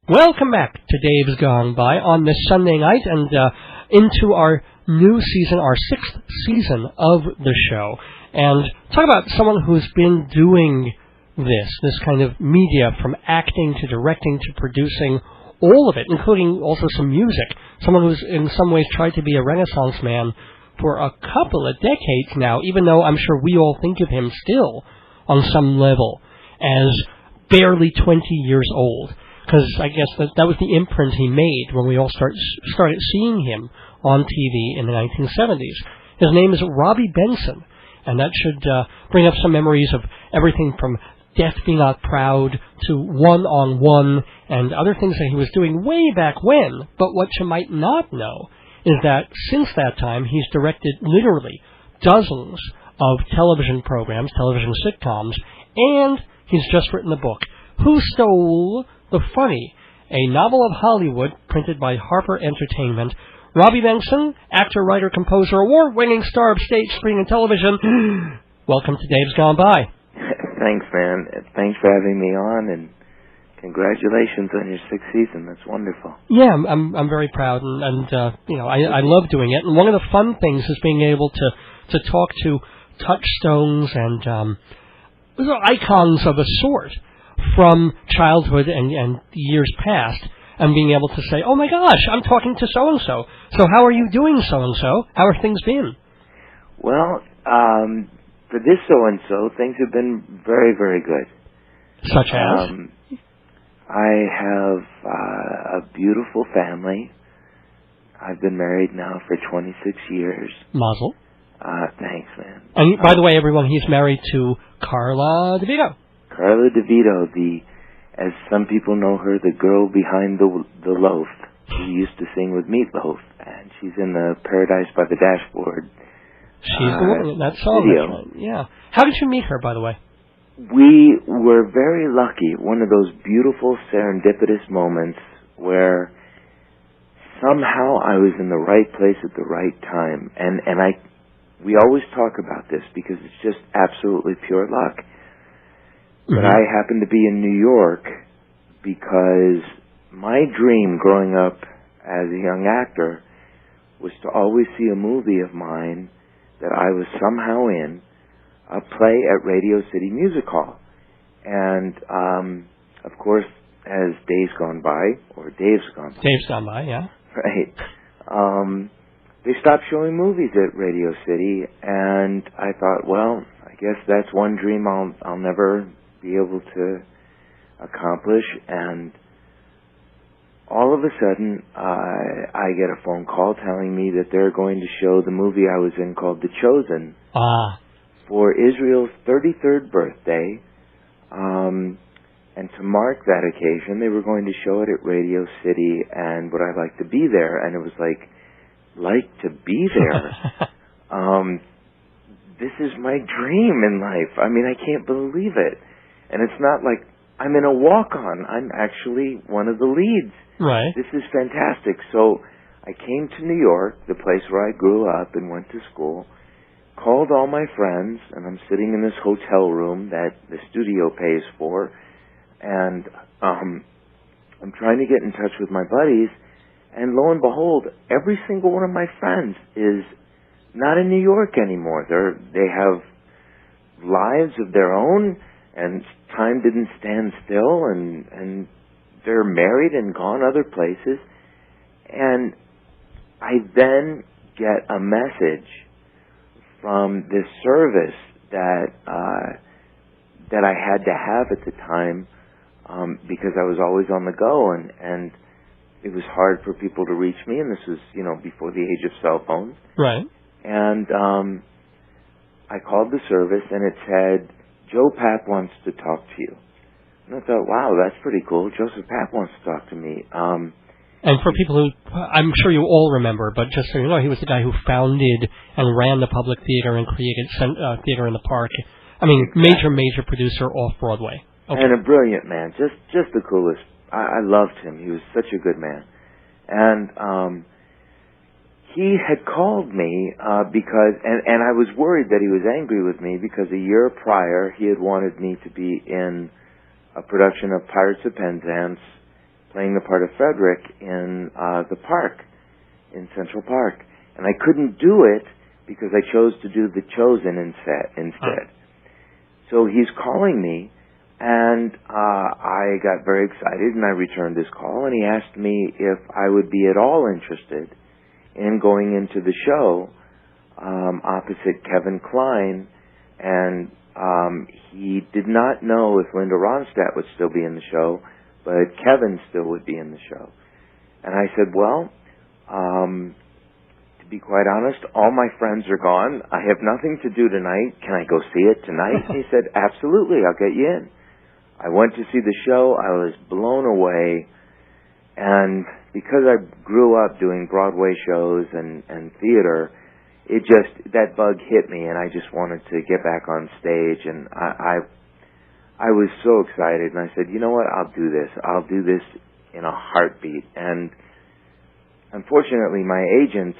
Welcome back to Dave's Gone By on this Sunday night and into our new season, our 6th season of the show. And talk about someone who's been doing this kind of media, from acting to directing to producing, all of it, including also some music. Someone who's in some ways tried to be a Renaissance man for a couple of decades now, even though I'm sure we all think of him still, on some level, as barely 20 years old. Because I guess that was the imprint he made when we all started seeing him on TV in the 1970s. His name is Robby Benson, and that should bring up some memories of everything from Death Be Not Proud to One-on-One and other things that he was doing way back when. But what you might not know is that since that time, he's directed literally dozens of television programs, television sitcoms, and he's just written a book, Who Stole the Funny, a novel of Hollywood printed by Harper Entertainment. Robby Benson, actor, writer, composer, award-winning star of stage, screen, and television. Welcome to Dave's Gone By. Thanks, man. Thanks for having me on, and congratulations on your 6th season. That's wonderful. Yeah, I'm very proud, and I love doing it. And one of the fun things is being able to talk to touchstones and icons of a sort from childhood and years past, and being able to say, oh my gosh, I'm talking to so-and-so. So how are you doing, so-and-so? How have things been? Well, for this so-and-so, things have been very, very good. Such as? I have a beautiful family. I've been married now for 26 years. Mazel. Thanks, man. And by the way, everyone, he's married to Carla DeVito. Carla DeVito, as some people know her, the girl behind the loaf. She used to sing with Meatloaf, and she's in the Paradise by the Dashboard. She's the one in that song. Right. Yeah. How did you meet her, by the way? We were very lucky. One of those beautiful serendipitous moments where somehow I was in the right place at the right time, and we always talk about this because it's just absolutely pure luck. But I happened to be in New York because my dream growing up as a young actor was to always see a movie of mine that I was somehow in, a play at Radio City Music Hall. And, of course, as Dave's Gone By, yeah. Right. They stopped showing movies at Radio City, and I thought, well, I guess that's one dream I'll never be able to accomplish. And all of a sudden, I get a phone call telling me that they're going to show the movie I was in called The Chosen for Israel's 33rd birthday. And to mark that occasion, they were going to show it at Radio City, and would I like to be there? And it was like to be there. This is my dream in life. I mean, I can't believe it. And it's not like I'm in a walk-on. I'm actually one of the leads. Right. This is fantastic. So I came to New York, the place where I grew up and went to school, called all my friends, and I'm sitting in this hotel room that the studio pays for, and I'm trying to get in touch with my buddies, and lo and behold, every single one of my friends is not in New York anymore. They have lives of their own, and time didn't stand still, and they're married and gone other places. And I then get a message from this service that I had to have at the time, because I was always on the go, and it was hard for people to reach me, and this was, before the age of cell phones. Right. And I called the service, and it said, Joe Papp wants to talk to you. And I thought, wow, that's pretty cool. Joseph Papp wants to talk to me. And for people who, I'm sure you all remember, but just so you know, he was the guy who founded and ran the Public Theater and created Theater in the Park. I mean, exactly. Major producer off-Broadway. Okay. And a brilliant man, just the coolest. I loved him. He was such a good man. And he had called me because, and I was worried that he was angry with me because a year prior he had wanted me to be in a production of Pirates of Penzance playing the part of Frederick in the park, in Central Park. And I couldn't do it because I chose to do The Chosen instead. So he's calling me, and I got very excited, and I returned his call, and he asked me if I would be at all interested in going into the show opposite Kevin Kline, and he did not know if Linda Ronstadt would still be in the show, but Kevin still would be in the show. And I said, well, to be quite honest, all my friends are gone. I have nothing to do tonight. Can I go see it tonight? He said, absolutely, I'll get you in. I went to see the show. I was blown away. And because I grew up doing Broadway shows and theater, that bug hit me, and I just wanted to get back on stage. And I was so excited, and I said, you know what, I'll do this. I'll do this in a heartbeat. And unfortunately, my agents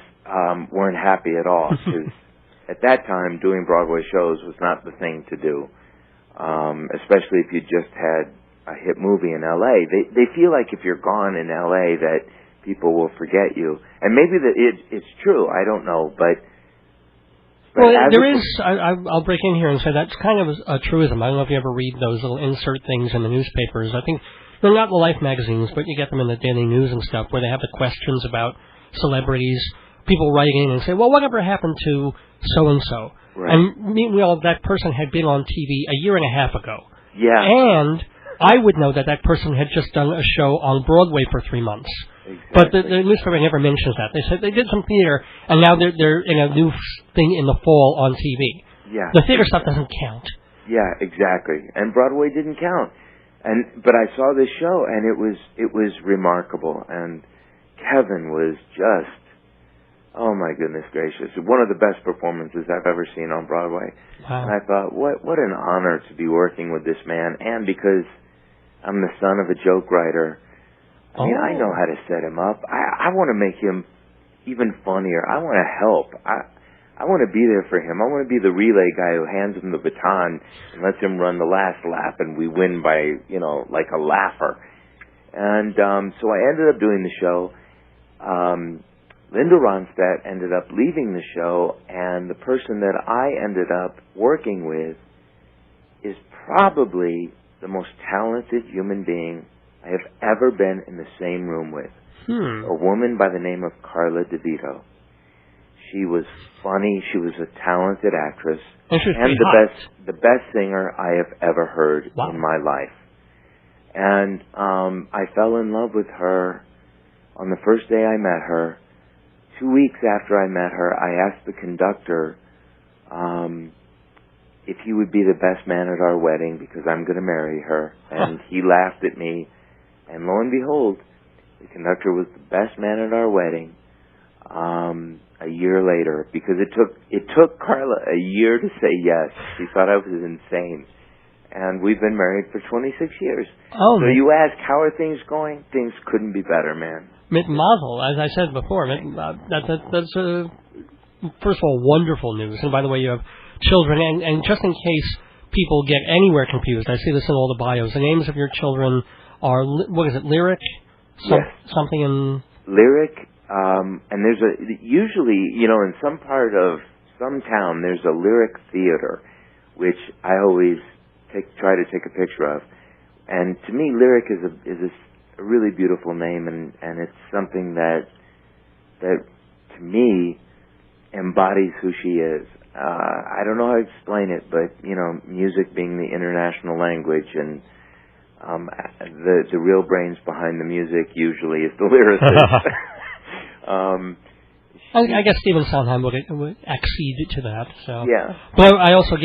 weren't happy at all, because at that time, doing Broadway shows was not the thing to do, especially if you just had a hit movie in L.A. They feel like if you're gone in L.A. that people will forget you. And maybe it's true, I don't know, but well, there is, I'll break in here and say that's kind of a truism. I don't know if you ever read those little insert things in the newspapers. I think they're not the Life magazines, but you get them in the Daily News and stuff, where they have the questions about celebrities, people writing in and say, well, whatever happened to so-and-so? Right. And meanwhile, that person had been on TV a year and a half ago. Yeah. And I would know that person had just done a show on Broadway for 3 months. Exactly. But the newspaper never mentions that. They said they did some theater, and now they're in a new thing in the fall on TV. Yeah. The theater stuff doesn't count. Yeah, exactly. And Broadway didn't count. But I saw this show, and it was remarkable. And Kevin was just, oh my goodness gracious, one of the best performances I've ever seen on Broadway. Wow. And I thought, what an honor to be working with this man, and because I'm the son of a joke writer, I mean, I know how to set him up. I want to make him even funnier. I want to help. I want to be there for him. I want to be the relay guy who hands him the baton and lets him run the last lap, and we win by, like a laugher. And so I ended up doing the show. Linda Ronstadt ended up leaving the show, and the person that I ended up working with is probably the most talented human being I have ever been in the same room with. A woman by the name of Carla DeVito. She was funny. She was a talented actress, and the best singer I have ever heard in my life. And I fell in love with her on the first day I met her. 2 weeks after I met her, I asked the conductor if he would be the best man at our wedding, because I'm going to marry her. And he laughed at me. And lo and behold, the conductor was the best man at our wedding a year later, because it took Carla a year to say yes. She thought I was insane. And we've been married for 26 years. Oh, so you ask, how are things going? Things couldn't be better, man. Mit Mazel, as I said before, that's first of all, wonderful news. And by the way, you have children, and just in case people get anywhere confused, I see this in all the bios. The names of your children are, what is it, Lyric? Yes. Something in... Lyric, and there's usually, in some part of some town, there's a Lyric Theater, which I always try to take a picture of. And to me, Lyric is a really beautiful name, and it's something that to me embodies who she is. I don't know how to explain it, but music being the international language, and the real brains behind the music usually is the lyricist. I guess Stephen Sondheim would accede to that. So yeah. But I also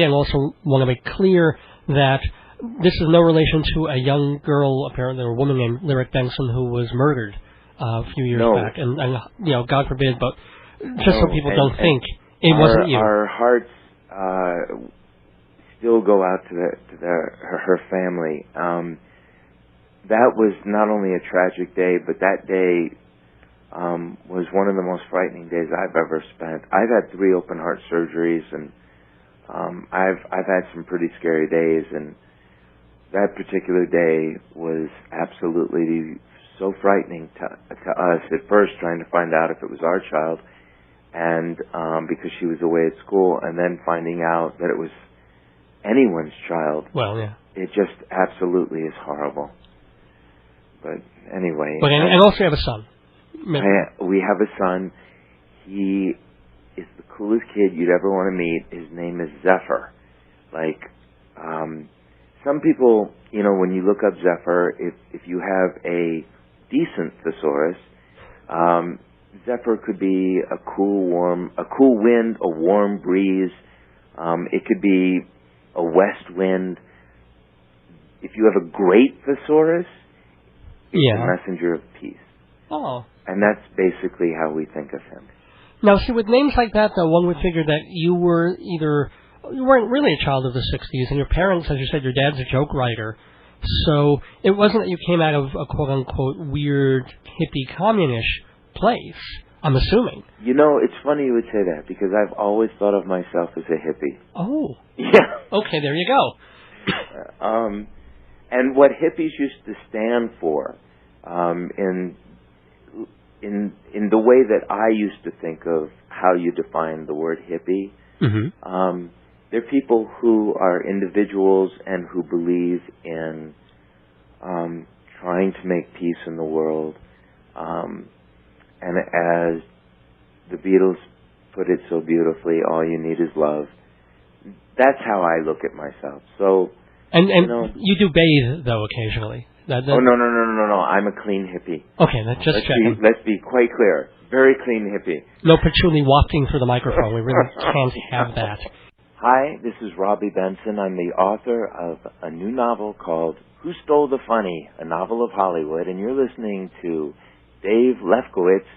want to make clear that this is no relation to a young girl, apparently, or a woman named Lyric Benson, who was murdered a few years back. And God forbid, but just so people don't think it wasn't you. Our hearts still go out to her family. That was not only a tragic day, but that day was one of the most frightening days I've ever spent. I've had 3 open heart surgeries, and I've had some pretty scary days, and that particular day was absolutely so frightening to us at first, trying to find out if it was our child, and because she was away at school, and then finding out that it was anyone's child. Well, yeah. It just absolutely is horrible. But anyway. But and also you have a son. We have a son. He is the coolest kid you'd ever want to meet. His name is Zephyr. Like, some people, you know, when you look up Zephyr, if you have a decent thesaurus, Zephyr could be a cool wind, a warm breeze. It could be a west wind. If you have a great thesaurus, it's a messenger of peace. Oh. And that's basically how we think of him. Now, see, with names like that, though, one would figure that you weren't really a child of the 60s, and your parents, as you said, your dad's a joke writer, so it wasn't that you came out of a quote-unquote weird, hippie, communist place, I'm assuming. You know, it's funny you would say that, because I've always thought of myself as a hippie. Oh. Yeah. Okay, there you go. And what hippies used to stand for, in the way that I used to think of how you define the word hippie, they're people who are individuals and who believe in trying to make peace in the world. And as the Beatles put it so beautifully, all you need is love. That's how I look at myself. So, and you do bathe, though, occasionally. Oh, no. I'm a clean hippie. Okay, just checking. Let's be quite clear. Very clean hippie. No patchouli wafting through the microphone. We really can't have that. Hi, this is Robby Benson. I'm the author of a new novel called Who Stole the Funny? A Novel of Hollywood. And you're listening to Dave Lefkowitz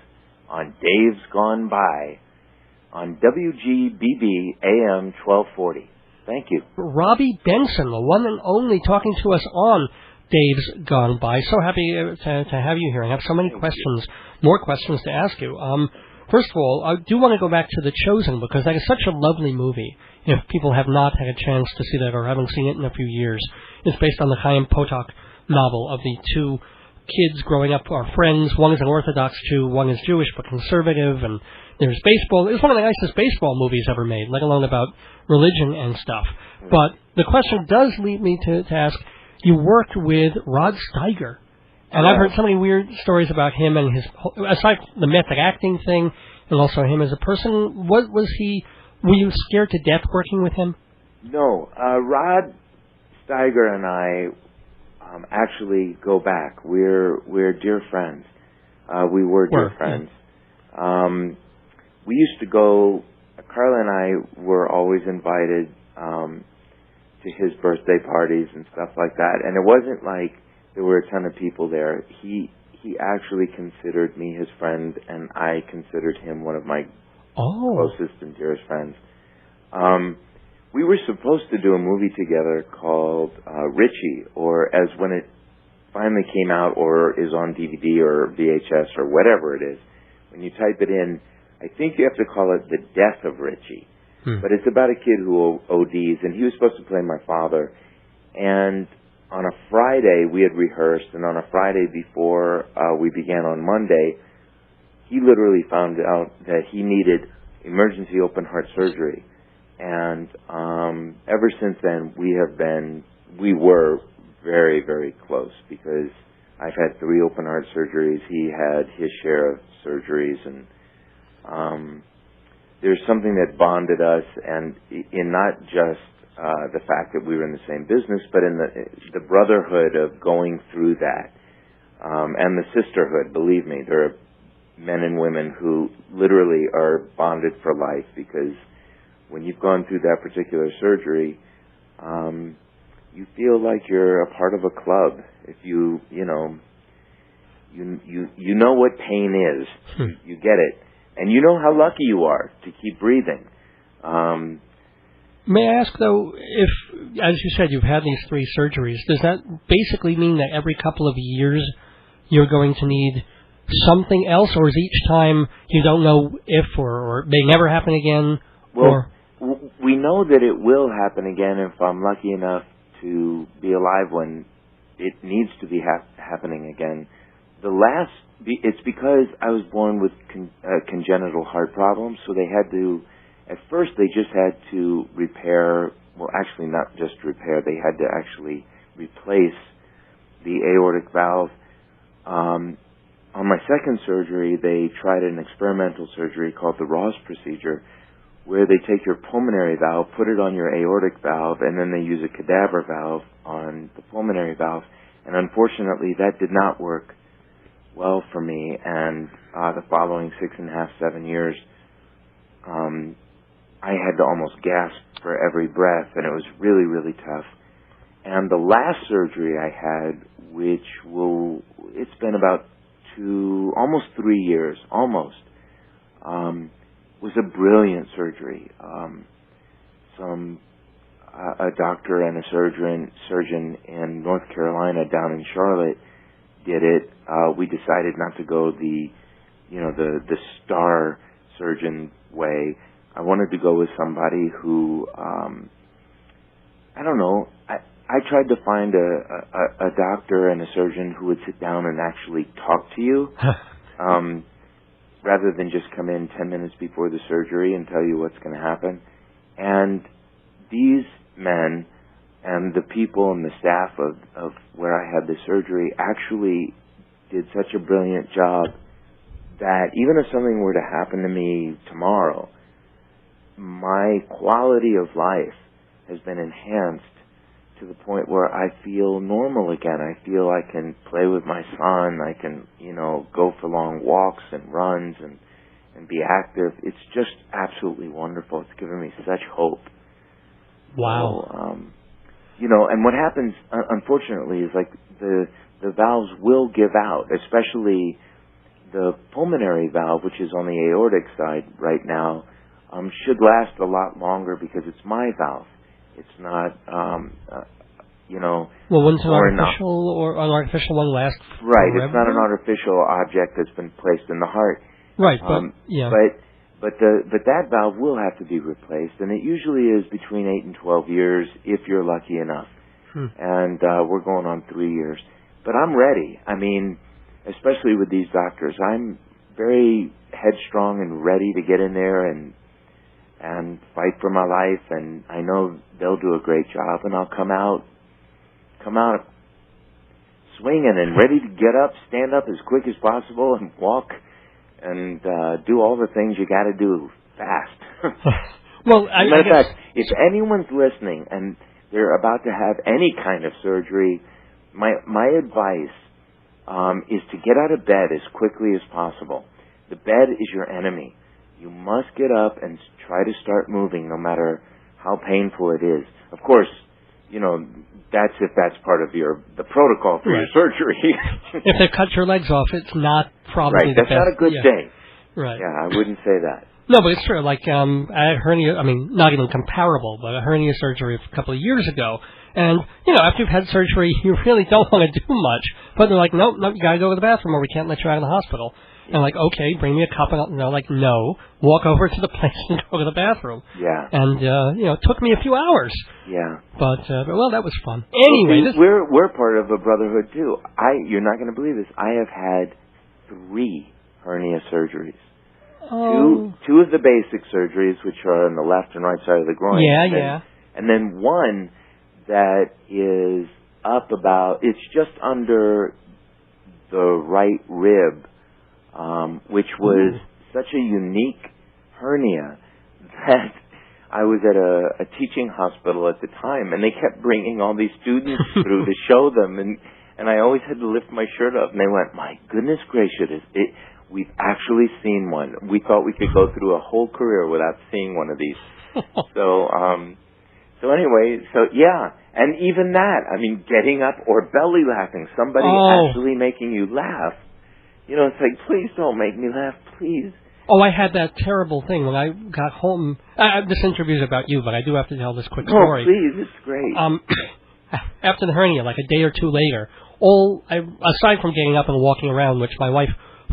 on Dave's Gone By on WGBB AM 1240. Thank you. Robby Benson, the one and only, talking to us on Dave's Gone By. So happy to have you here. I have so many questions, more questions to ask you. First of all, I do want to go back to The Chosen, because that is such a lovely movie. If people have not had a chance to see that or haven't seen it in a few years, it's based on the Chaim Potok novel of the two kids growing up, are friends. One is an Orthodox Jew, one is Jewish but conservative, and there's baseball. It's one of the nicest baseball movies ever made, let alone about religion and stuff. But the question does lead me to ask, you worked with Rod Steiger, and I've heard so many weird stories about him and his, aside from the method acting thing, and also him as a person. What was he? Were you scared to death working with him? No, Rod Steiger and I actually go back. We're dear friends. We were dear friends. Yeah. We used to go. Carla and I were always invited to his birthday parties and stuff like that. And it wasn't like there were a ton of people there. He actually considered me his friend, and I considered him one of my closest and dearest friends. We were supposed to do a movie together called Richie, or as when it finally came out or is on DVD or VHS or whatever it is, when you type it in, I think you have to call it The Death of Richie. But it's about a kid who ODs, and he was supposed to play my father. And on a Friday, we had rehearsed, and on a Friday before we began on Monday, he literally found out that he needed emergency open heart surgery. And ever since then, we were very, very close, because I've had 3 open heart surgeries. He had his share of surgeries, and there's something that bonded us, and in not just the fact that we were in the same business, but in the brotherhood of going through that, and the sisterhood. Believe me, there are men and women who literally are bonded for life, because when you've gone through that particular surgery, you feel like you're a part of a club. If you know what pain is, you get it. And you know how lucky you are to keep breathing. May I ask, though, if, as you said, you've had these 3 surgeries, does that basically mean that every couple of years you're going to need something else, or is each time you don't know if or may never happen again? Well, we know that it will happen again if I'm lucky enough to be alive when it needs to be happening again. it's because I was born with congenital heart problems, so they had to, at first they just had to repair, well actually not just repair, they had to actually replace the aortic valve. On my second surgery, they tried an experimental surgery called the Ross procedure, where they take your pulmonary valve, put it on your aortic valve, and then they use a cadaver valve on the pulmonary valve. And unfortunately, that did not work well for me. And the following 6.5, 7 years, I had to almost gasp for every breath, and it was really, really tough. And the last surgery I had, it's been about almost 3 years, was a brilliant surgery. A doctor and a surgeon in North Carolina down in Charlotte did it. We decided not to go the star surgeon way. I wanted to go with somebody who, I don't know, I tried to find a doctor and a surgeon who would sit down and actually talk to you, rather than just come in 10 minutes before the surgery and tell you what's going to happen. And these men and the people and the staff of where I had the surgery actually did such a brilliant job that even if something were to happen to me tomorrow, my quality of life has been enhanced to the point where I feel normal again. I feel I can play with my son. I can, go for long walks and runs and be active. It's just absolutely wonderful. It's given me such hope. Wow. So, and what happens, unfortunately, is like the valves will give out, especially the pulmonary valve, which is on the aortic side right now, should last a lot longer because it's my valve. It's not, Well, wouldn't an artificial one last Right, forever? It's not an artificial object that's been placed in the heart. Right, but, yeah. But that valve will have to be replaced, and it usually is between 8 and 12 years if you're lucky enough. And we're going on 3 years. But I'm ready. I mean, especially with these doctors, I'm very headstrong and ready to get in there and fight for my life, and I know they'll do a great job, and I'll come out swinging and ready to get up, stand up as quick as possible, and walk and do all the things you got to do fast. Well, matter of fact, if anyone's listening and they're about to have any kind of surgery, my advice is to get out of bed as quickly as possible. The bed is your enemy. You must get up and try to start moving, no matter how painful it is. Of course, that's if that's part of the protocol for your surgery. If they cut your legs off, it's not probably right. That's not a good thing. Right. Yeah, I wouldn't say that. No, but it's true. Like I had hernia. I mean, not even comparable, but a hernia surgery a couple of years ago. And after you've had surgery, you really don't want to do much. But they're like, nope, you got to go to the bathroom, or we can't let you out of the hospital. And I'm like, okay, bring me a cup. And they're like, no, walk over to the place and go to the bathroom. Yeah. And it took me a few hours. Yeah. But well, that was fun. Anyway, we're part of a brotherhood too. You're not going to believe this. I have had 3 hernia surgeries. Oh. Two of the basic surgeries, which are on the left and right side of the groin. Yeah, And then one that is up it's just under the right rib, which was such a unique hernia that I was at a teaching hospital at the time, and they kept bringing all these students through to show them, and I always had to lift my shirt up, and they went, my goodness gracious, we've actually seen one. We thought we could go through a whole career without seeing one of these. So anyway, yeah, and even that, I mean, getting up or belly laughing, somebody actually making you laugh. It's like, please don't make me laugh, please. Oh, I had that terrible thing when I got home. This interview's about you, but I do have to tell this quick story. Oh, please, it's great. After the hernia, like a day or two later, aside from getting up and walking around, which my wife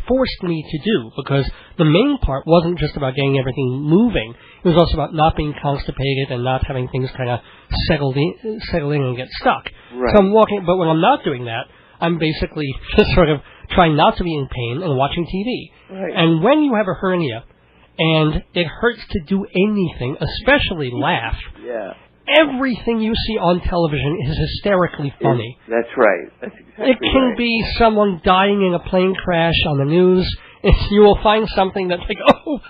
forced me to do, because the main part wasn't just about getting everything moving. It was also about not being constipated and not having things kind of settle in and get stuck. Right. So I'm walking, but when I'm not doing that, I'm basically just sort of trying not to be in pain and watching TV. Right. And when you have a hernia and it hurts to do anything, especially laugh, yeah. everything you see on television is hysterically funny. That's right. That's exactly It can be someone dying in a plane crash on the news. You will find something that's like, oh,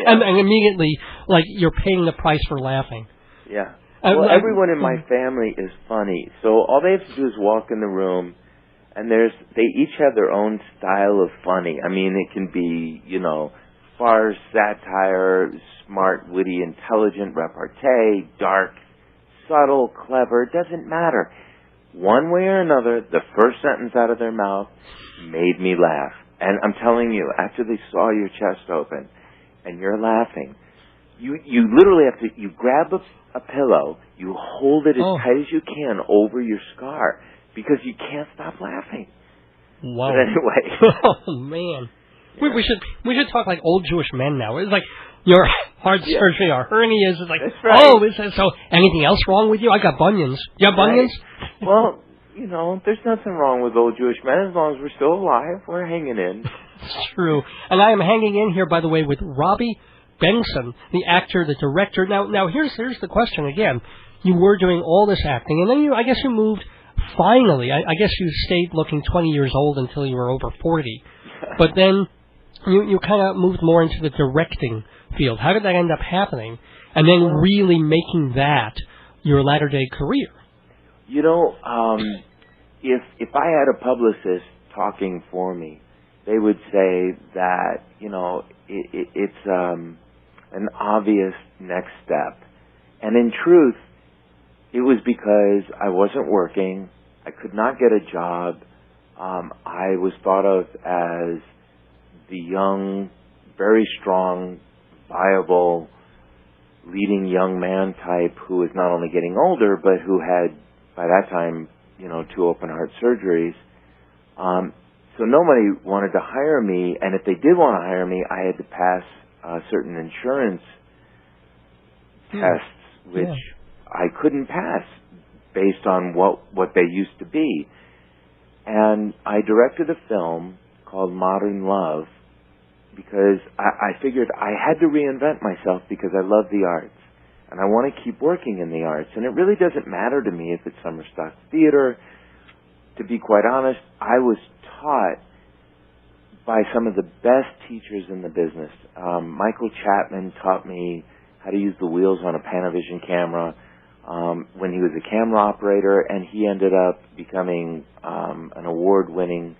and immediately, like, you're paying the price for laughing. Yeah. Well, everyone in my family is funny, so all they have to do is walk in the room, and they each have their own style of funny. I mean, it can be, farce, satire, smart, witty, intelligent, repartee, dark, subtle, clever. It doesn't matter. One way or another, the first sentence out of their mouth made me laugh. And I'm telling you, after they saw your chest open and you're laughing, you literally have to, you grab a pillow, you hold it as tight as you can over your scar because you can't stop laughing. Wow. But anyway. Oh, man. Yeah. We should talk like old Jewish men now. It's like your heart surgery or hernias. It's like, that's right. Oh, is that so? Anything else wrong with you? I got bunions. You have bunions? Right. Well, there's nothing wrong with old Jewish men as long as we're still alive. We're hanging in. It's true. And I am hanging in here, by the way, with Robby Benson, the actor, the director. Now here's the question again. You were doing all this acting, and then I guess you moved. Finally, I guess you stayed looking 20 years old until you were over 40. But then you kind of moved more into the directing field. How did that end up happening? And then really making that your latter-day career? If I had a publicist talking for me, they would say that, it's an obvious next step. And in truth, it was because I wasn't working. I could not get a job. I was thought of as the young, very strong, viable, leading young man type who was not only getting older, but who had, by that time, 2 open heart surgeries. So nobody wanted to hire me, and if they did want to hire me, I had to pass certain insurance tests, which I couldn't pass based on what they used to be. And I directed a film called Modern Love because I figured I had to reinvent myself because I love the arts. And I want to keep working in the arts. And it really doesn't matter to me if it's summer stock theater. To be quite honest, I was taught by some of the best teachers in the business. Michael Chapman taught me how to use the wheels on a Panavision camera when he was a camera operator, and he ended up becoming an award-winning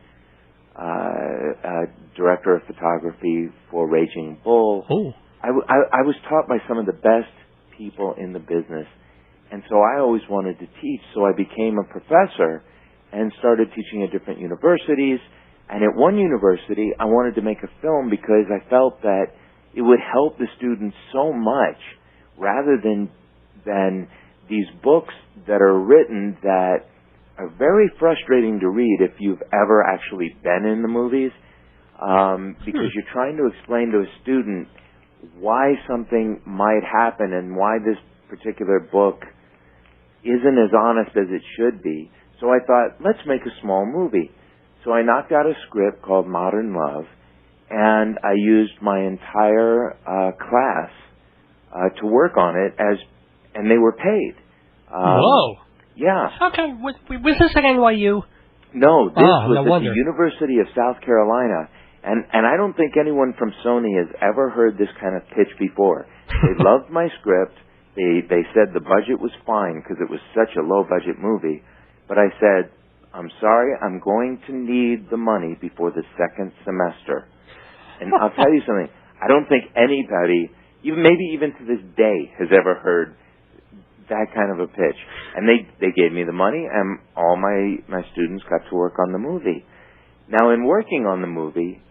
director of photography for Raging Bull. Oh. I was taught by some of the best people in the business, and so I always wanted to teach, so I became a professor and started teaching at different universities. And at one university, I wanted to make a film because I felt that it would help the students so much rather than these books that are written that are very frustrating to read if you've ever actually been in the movies, because you're trying to explain to a student why something might happen and why this particular book isn't as honest as it should be. So I thought, let's make a small movie. So I knocked out a script called Modern Love, and I used my entire class to work on it, and they were paid. Whoa! Yeah. How come? Was this at NYU? No, this was no at wonder. the University of South Carolina, and I don't think anyone from Sony has ever heard this kind of pitch before. They loved my script. They said the budget was fine because it was such a low-budget movie, but I said, I'm sorry, I'm going to need the money before the second semester. And I'll tell you something, I don't think anybody, maybe even to this day, has ever heard that kind of a pitch. And they gave me the money, and all my students got to work on the movie. Now, in working on the movie,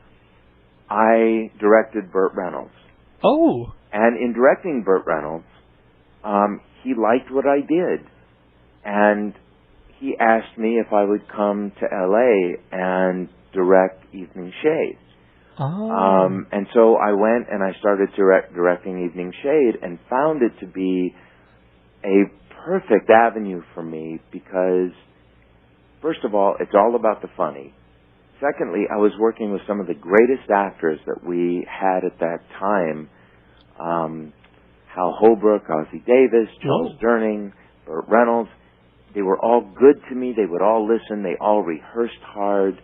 I directed Burt Reynolds. Oh. And in directing Burt Reynolds, he liked what I did. And he asked me if I would come to L.A. and direct Evening Shade. Oh. And so I went and I started directing Evening Shade and found it to be a perfect avenue for me because, first of all, it's all about the funny. secondly, I was working with some of the greatest actors that we had at that time. Hal Holbrook, Ossie Davis, Charles Durning, Burt Reynolds. They were all good to me. They would all listen. They all rehearsed hard.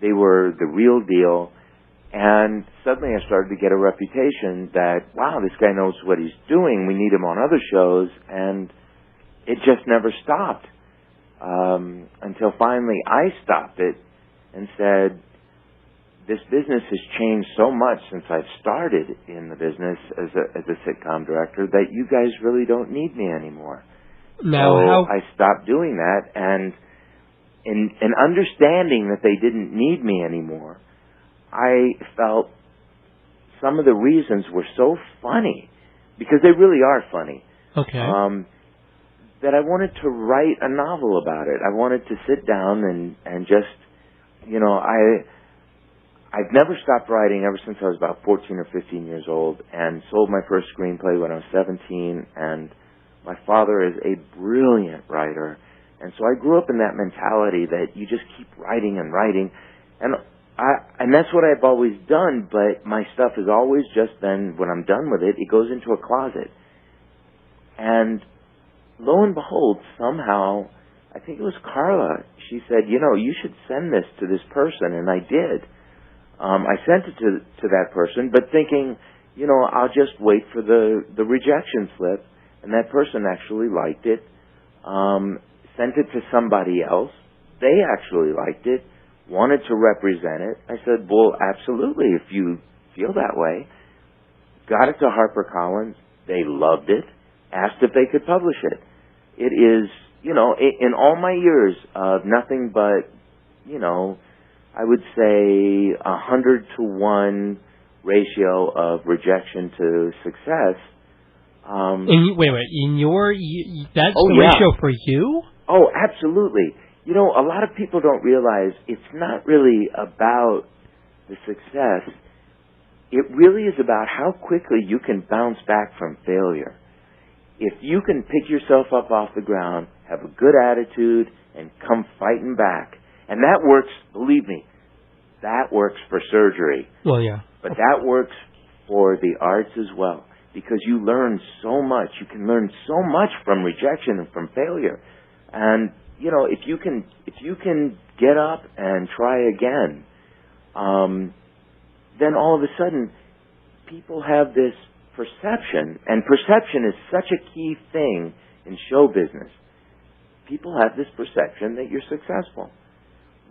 They were the real deal. And suddenly I started to get a reputation that, wow, this guy knows what he's doing. We need him on other shows. And it just never stopped until finally I stopped it and said, this business has changed so much since I've started in the business as a sitcom director that you guys really don't need me anymore. Now, I stopped doing that, and in understanding that they didn't need me anymore, I felt some of the reasons were so funny, because they really are funny, that I wanted to write a novel about it. I wanted to sit down and just, you know, I've never stopped writing ever since I was about 14 or 15 years old, and sold my first screenplay when I was 17, and my father is a brilliant writer, and so I grew up in that mentality that you just keep writing and writing, and that's what I've always done, but my stuff is always just then, when I'm done with it, it goes into a closet. And lo and behold, somehow, I think it was Carla, she said, you know, you should send this to this person, and I did. I sent it to that person, but thinking, you know, I'll just wait for the rejection slip. And that person actually liked it, sent it to somebody else. They actually liked it, wanted to represent it. I said, well, absolutely, if you feel that way. Got it to HarperCollins. They loved it, asked if they could publish it. It is, you know, in all my years of nothing but, you know, I would say 100-to-1 ratio of rejection to success. That's the ratio for you? Oh, absolutely. You know, a lot of people don't realize it's not really about the success. It really is about how quickly you can bounce back from failure. If you can pick yourself up off the ground, have a good attitude, and come fighting back. And that works, believe me, that works for surgery. Well, yeah. But that works for the arts as well. Because you learn so much. You can learn so much from rejection and from failure. And, you know, if you can get up and try again, then all of a sudden people have this perception, and perception is such a key thing in show business. People have this perception that you're successful.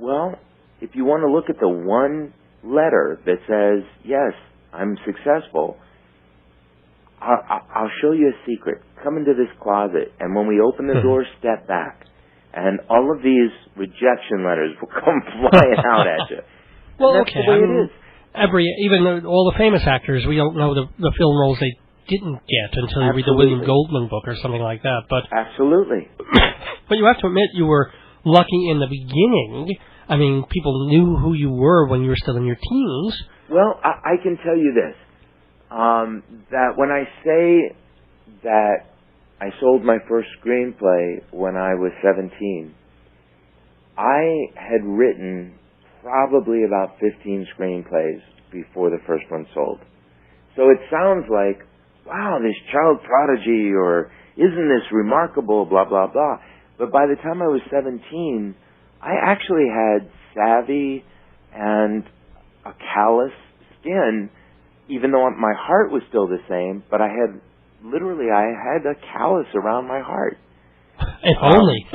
Well, if you want to look at the one letter that says, yes, I'm successful, I'll show you a secret. Come into this closet, and when we open the door, step back. And all of these rejection letters will come flying out at you. Well, that's the way it is. Even all the famous actors, we don't know the film roles they didn't get until you read the William Goldman book or something like that. But absolutely. But you have to admit you were lucky in the beginning. I mean, people knew who you were when you were still in your teens. Well, I can tell you this. That when I say that I sold my first screenplay when I was 17, I had written probably about 15 screenplays before the first one sold. So it sounds like, wow, this child prodigy, or isn't this remarkable, blah, blah, blah. But by the time I was 17, I actually had savvy and a callous skin, even though my heart was still the same, but I had a callus around my heart. If only.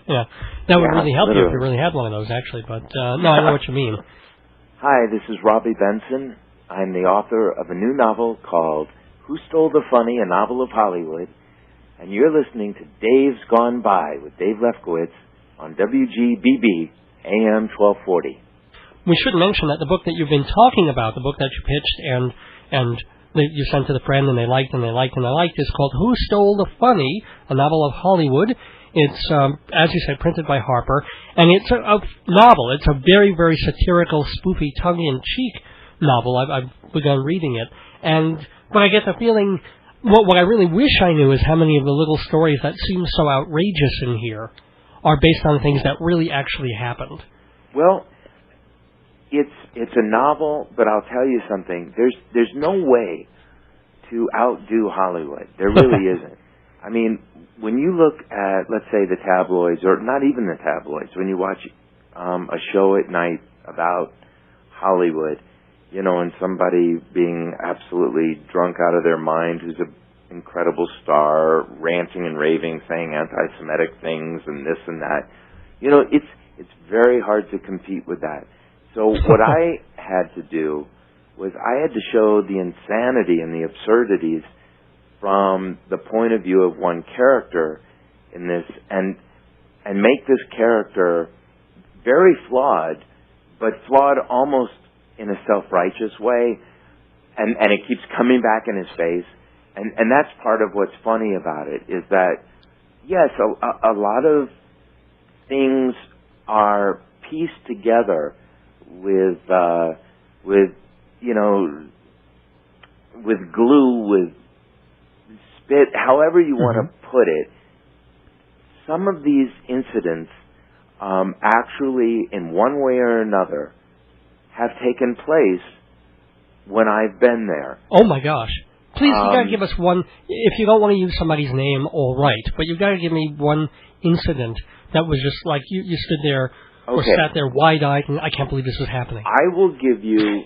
Yeah. That would really help you if you really had one of those, actually. But, no, I know what you mean. Hi, this is Robby Benson. I'm the author of a new novel called Who Stole the Funny, a Novel of Hollywood. And you're listening to Dave's Gone By with Dave Lefkowitz on WGBB AM 1240. We should mention that the book that you've been talking about, the book that you pitched and that you sent to the friend and they liked is called Who Stole the Funny, a Novel of Hollywood. It's, as you said, printed by Harper, and it's a novel. It's a very, very satirical, spoofy, tongue-in-cheek novel. I've begun reading it, but I get the feeling, what I really wish I knew is how many of the little stories that seem so outrageous in here are based on things that really actually happened. Well, it's a novel, but I'll tell you something. There's no way to outdo Hollywood. There really isn't. I mean, when you look at, let's say, the tabloids, or not even the tabloids, when you watch a show at night about Hollywood, and somebody being absolutely drunk out of their mind, who's an incredible star, ranting and raving, saying anti-Semitic things and this and that, it's very hard to compete with that. So what I had to do was I had to show the insanity and the absurdities from the point of view of one character in this, and make this character very flawed, but flawed almost in a self-righteous way, and it keeps coming back in his face, and that's part of what's funny about it, is that, yes, a lot of things are pieced together with glue, with spit, however you want to put it. Some of these incidents actually, in one way or another, have taken place when I've been there. Oh my gosh. Please, you gotta give us one, if you don't want to use somebody's name, all right, but you gotta give me one incident that was just like, you stood there, or sat there wide-eyed, and I can't believe this is happening. I will give you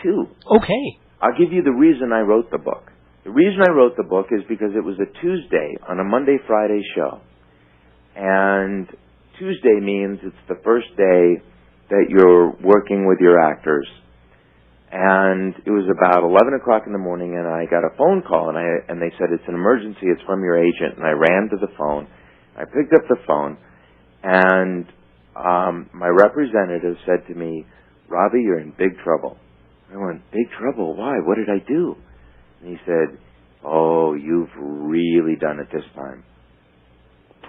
two. Okay. I'll give you the reason I wrote the book. The reason I wrote the book is because it was a Tuesday on a Monday-Friday show. And Tuesday means it's the first day that you're working with your actors. And it was about 11 o'clock in the morning, and I got a phone call, and they said, it's an emergency, it's from your agent. And I ran to the phone. I picked up the phone, and my representative said to me, Robby, you're in big trouble. I went, big trouble? Why? What did I do? And he said, oh, you've really done it this time.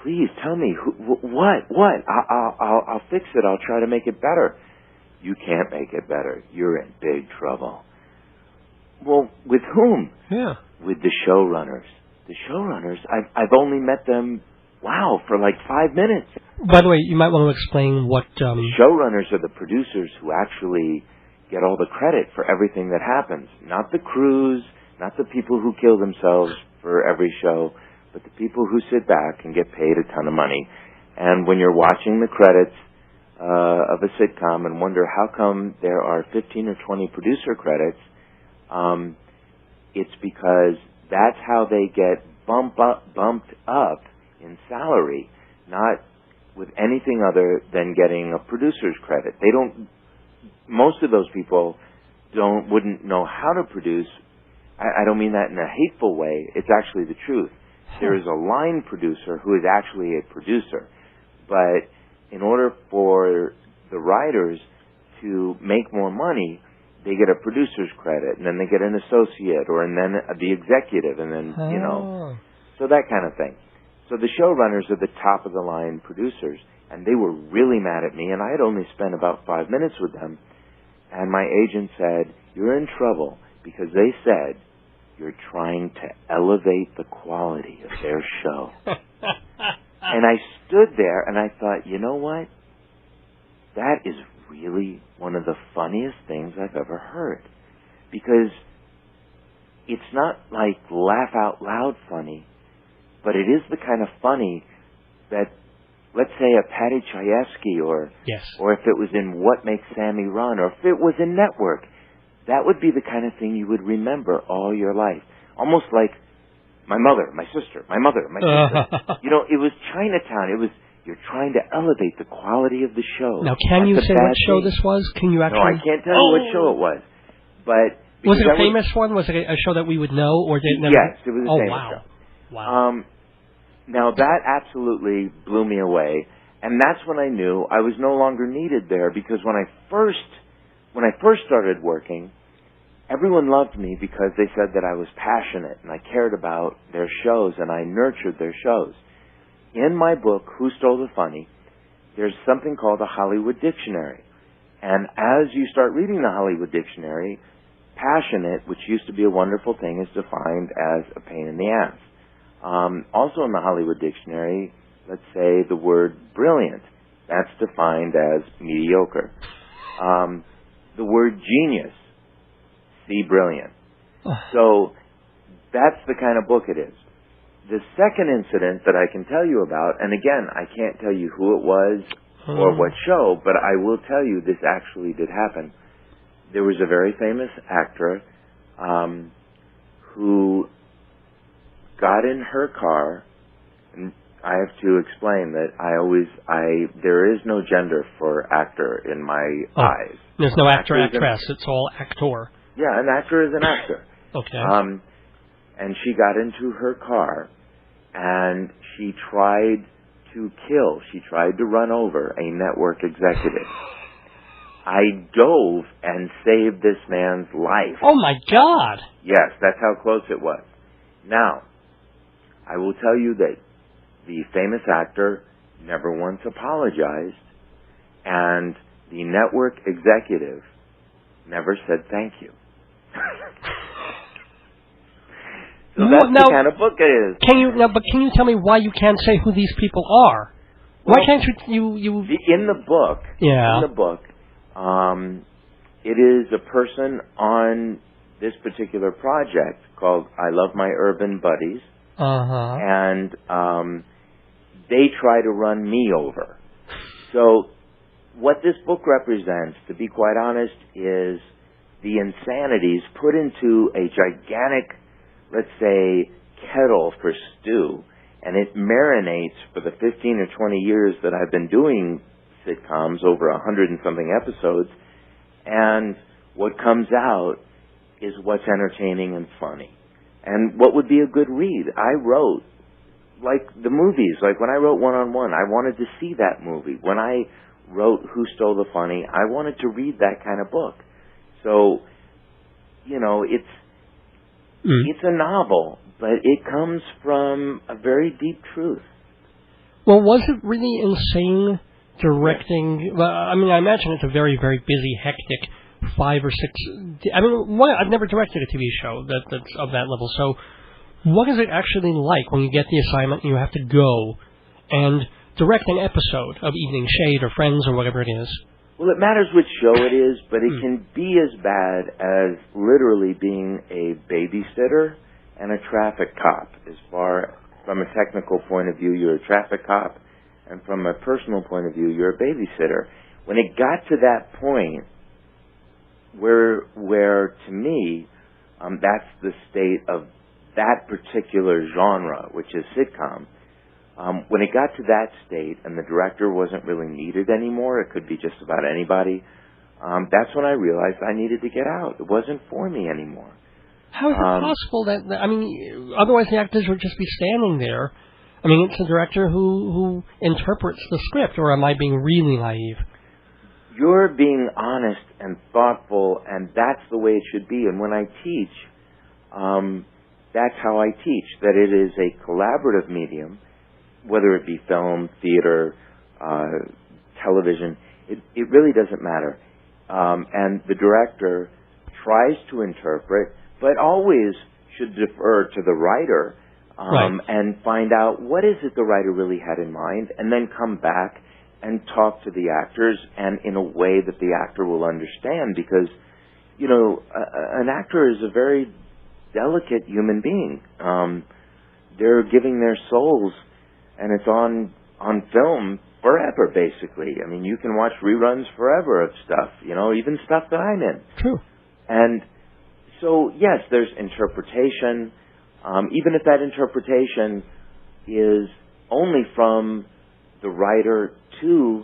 Please tell me, what? I'll fix it. I'll try to make it better. You can't make it better. You're in big trouble. Well, with whom? Yeah. With the showrunners. The showrunners, I've only met them, for like 5 minutes. By the way, you might want to explain what... The showrunners are the producers who actually get all the credit for everything that happens. Not the crews, not the people who kill themselves for every show, but the people who sit back and get paid a ton of money. And when you're watching the credits of a sitcom and wonder how come there are 15 or 20 producer credits, it's because that's how they get bumped up in salary, not with anything other than getting a producer's credit. They don't. Most of those people wouldn't know how to produce. I don't mean that in a hateful way. It's actually the truth. There is a line producer who is actually a producer, but in order for the writers to make more money, they get a producer's credit, and then they get an associate, and then the executive, and then so that kind of thing. So the showrunners are the top of the line producers, and they were really mad at me, and I had only spent about 5 minutes with them, and my agent said, you're in trouble because they said you're trying to elevate the quality of their show. And I stood there and I thought, you know what? That is really one of the funniest things I've ever heard. Because it's not like laugh out loud funny, but it is the kind of funny that, let's say, a Patty Chayefsky or if it was in What Makes Sammy Run, or if it was in Network, that would be the kind of thing you would remember all your life. Almost like my mother, my sister, my mother, my sister. It was Chinatown. It was, you're trying to elevate the quality of the show. Now, can you say what show this was? Can you actually? No, I can't tell you what show it was. But was it a famous one? Was it a show that we would know, or did it never? Yes, it was a famous show. Wow. Now that absolutely blew me away, and that's when I knew I was no longer needed there, because when I first started working, everyone loved me because they said that I was passionate and I cared about their shows and I nurtured their shows. In my book, Who Stole the Funny, there's something called a Hollywood Dictionary. And as you start reading the Hollywood Dictionary, passionate, which used to be a wonderful thing, is defined as a pain in the ass. Also in the Hollywood Dictionary, let's say the word brilliant, that's defined as mediocre. The word genius, see brilliant. So that's the kind of book it is. The second incident that I can tell you about, and again, I can't tell you who it was or what show, but I will tell you this actually did happen. There was a very famous actor who got in her car, and I have to explain that there is no gender for actor in my eyes. There's no actor, actress. It's all actor. Yeah, an actor is an actor. Okay. And she got into her car, and she tried to run over a network executive. I dove and saved this man's life. Oh, my God. Yes, that's how close it was. Now, I will tell you that the famous actor never once apologized, and the network executive never said thank you. So that's the kind of book it is. Can you tell me why you can't say who these people are? Why can't you? In the book, it is a person on this particular project called I Love My Urban Buddies, and they try to run me over. So what this book represents, to be quite honest, is the insanities put into a gigantic, let's say, kettle for stew, and it marinates for the 15 or 20 years that I've been doing sitcoms, over 100 and something episodes, and what comes out is what's entertaining and funny. And what would be a good read? I wrote, like the movies, like when I wrote One-on-One, I wanted to see that movie. When I wrote Who Stole the Funny, I wanted to read that kind of book. So, you know, it's a novel, but it comes from a very deep truth. Well, was it really insane directing? Well, I mean, I imagine it's a very, very busy, hectic 5 or 6. I mean, I've never directed a TV show that's of that level. So, what is it actually like when you get the assignment and you have to go and direct an episode of Evening Shade or Friends or whatever it is? Well, it matters which show it is, but it can be as bad as literally being a babysitter and a traffic cop. As far from a technical point of view, you're a traffic cop, and from a personal point of view, you're a babysitter. When it got to that point, where to me, that's the state of that particular genre, which is sitcom. When it got to that state and the director wasn't really needed anymore, it could be just about anybody, that's when I realized I needed to get out. It wasn't for me anymore. How is it possible that, I mean, otherwise the actors would just be standing there? I mean, it's a director who interprets the script, or am I being really naive? You're being honest and thoughtful, and that's the way it should be. And when I teach, that's how I teach, that it is a collaborative medium, whether it be film, theater, television, it really doesn't matter. And the director tries to interpret, but always should defer to the writer and find out what is it the writer really had in mind, and then come back and talk to the actors, and in a way that the actor will understand, because, you know, an actor is a very delicate human being. They're giving their souls, and it's on film forever, basically. I mean, you can watch reruns forever of stuff, you know, even stuff that I'm in. True. And so, yes, there's interpretation, even if that interpretation is only from the writer to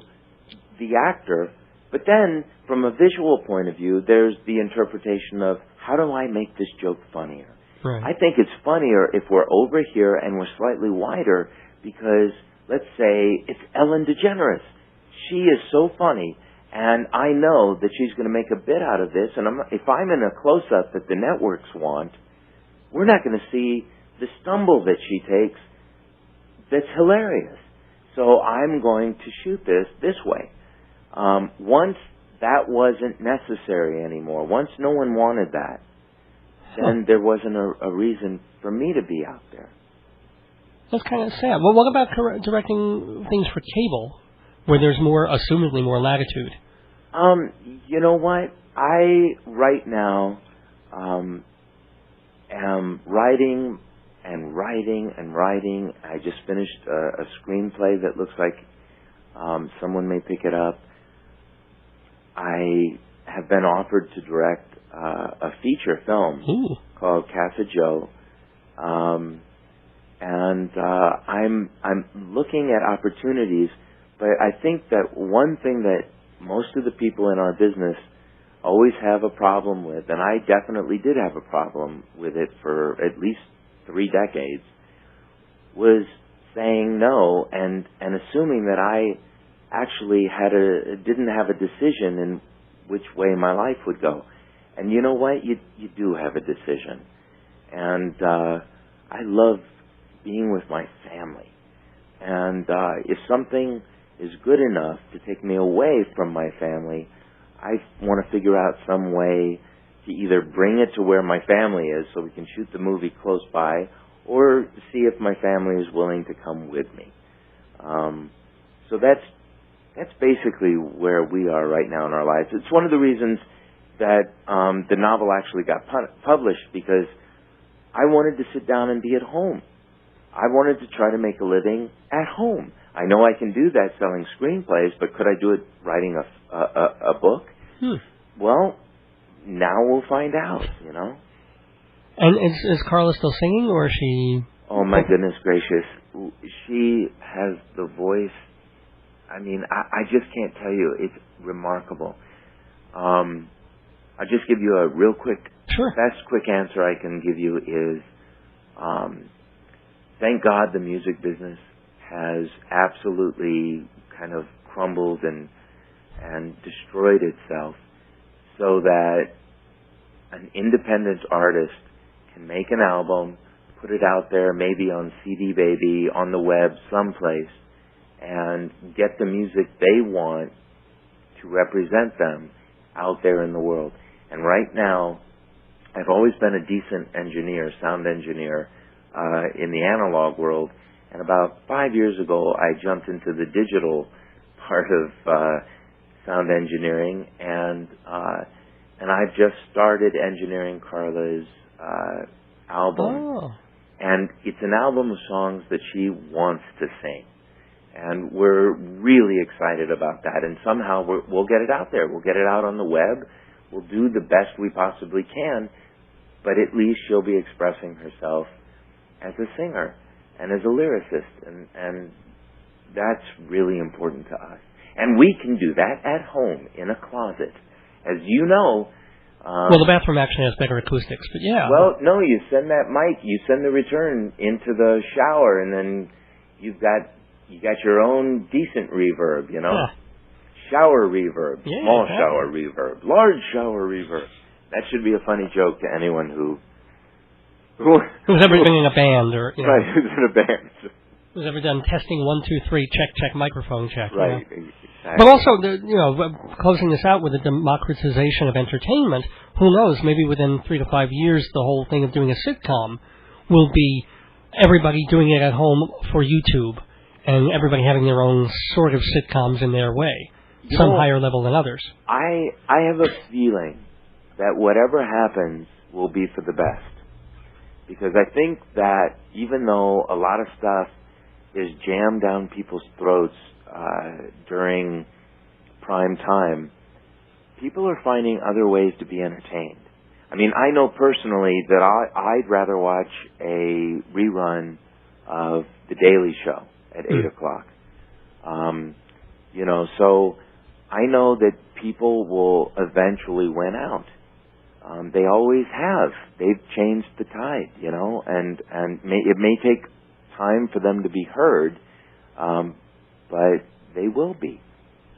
the actor. But then, from a visual point of view, there's the interpretation of, how do I make this joke funnier? Right. I think it's funnier if we're over here and we're slightly wider, because, let's say, it's Ellen DeGeneres. She is so funny, and I know that she's going to make a bit out of this, and if I'm in a close-up that the networks want, we're not going to see the stumble that she takes that's hilarious. So I'm going to shoot this way. Once that wasn't necessary anymore, once no one wanted that, then there wasn't a reason for me to be out there. That's kind of sad. Well, what about directing things for cable, where there's assumedly more latitude? You know what? I right now am writing and writing and writing. I just finished a screenplay that looks like someone may pick it up. I have been offered to direct a feature film called Casa Joe, and I'm looking at opportunities. But I think that one thing that most of the people in our business always have a problem with, and I definitely did have a problem with it for at least 3 decades, was saying no and assuming that I actually didn't have a decision in which way my life would go. And you know what? You do have a decision. And I love being with my family. And if something is good enough to take me away from my family, I want to figure out some way to either bring it to where my family is so we can shoot the movie close by, or see if my family is willing to come with me. So that's basically where we are right now in our lives. It's one of the reasons that the novel actually got published, because I wanted to sit down and be at home. I wanted to try to make a living at home. I know I can do that selling screenplays, but could I do it writing a book? Well, now we'll find out, you know. And is Carla still singing, or is she... Oh, my goodness gracious. She has the voice. I mean, I just can't tell you. It's remarkable. I'll just give you a real quick... Sure. Best quick answer I can give you is, thank God the music business has absolutely kind of crumbled and destroyed itself, so that an independent artist can make an album, put it out there, maybe on CD Baby, on the web, someplace, and get the music they want to represent them out there in the world. And right now, I've always been a decent engineer, sound engineer, in the analog world. And about 5 years ago, I jumped into the digital part of sound engineering, and I've just started engineering Carla's album. Oh. And it's an album of songs that she wants to sing. And we're really excited about that. And somehow we'll get it out there. We'll get it out on the web. We'll do the best we possibly can. But at least she'll be expressing herself as a singer and as a lyricist. And that's really important to us. And we can do that at home, in a closet. As you know... well, the bathroom actually has better acoustics, but yeah. Well, no, you send that mic, you send the return into the shower, and then you got your own decent reverb, you know? Yeah. Shower reverb, Yeah, small exactly. shower reverb, large shower reverb. That should be a funny joke to anyone who's ever been in a band, or you know, right, who's in a band. who's ever done testing 1, 2, 3, check, microphone check. Right, You know? exactly. But also, closing this out with the democratization of entertainment, who knows, maybe within 3 to 5 years, the whole thing of doing a sitcom will be everybody doing it at home for YouTube, and everybody having their own sort of sitcoms in their way, some higher level than others. I have a feeling that whatever happens will be for the best. Because I think that even though a lot of stuff is jammed down people's throats during prime time, people are finding other ways to be entertained. I mean, I know personally that I'd rather watch a rerun of The Daily Show at 8 o'clock. So I know that people will eventually win out. They always have. They've changed the tide, and it may take time for them to be heard, but they will be.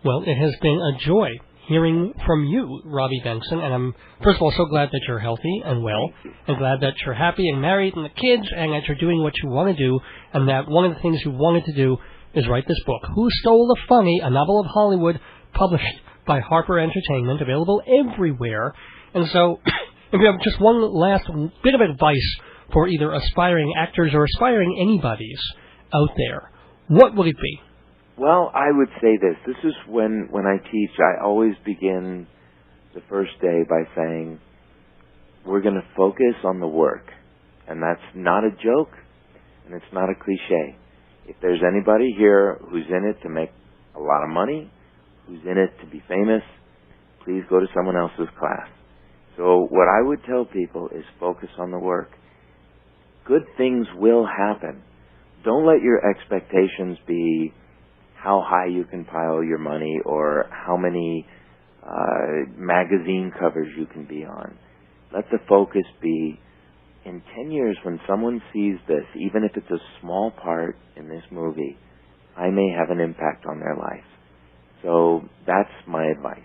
Well, it has been a joy hearing from you, Robby Benson, and I'm, first of all, so glad that you're healthy and well, and glad that you're happy and married and the kids, and that you're doing what you want to do, and that one of the things you wanted to do is write this book, Who Stole the Funny, a novel of Hollywood, published by Harper Entertainment, available everywhere. And so, if you have just one last bit of advice for either aspiring actors or aspiring anybodies out there, what would it be? Well, I would say this. This is when I teach, I always begin the first day by saying, we're going to focus on the work. And that's not a joke, and it's not a cliche. If there's anybody here who's in it to make a lot of money, who's in it to be famous, please go to someone else's class. So what I would tell people is focus on the work. Good things will happen. Don't let your expectations be how high you can pile your money or how many magazine covers you can be on. Let the focus be, in 10 years when someone sees this, even if it's a small part in this movie, I may have an impact on their life. So that's my advice.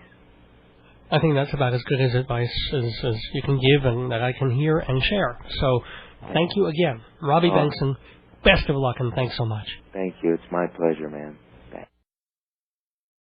I think that's about as good as advice as you can give and that I can hear and share. So thank you again. Robby Benson, best of luck and thanks so much. Thank you. It's my pleasure, man.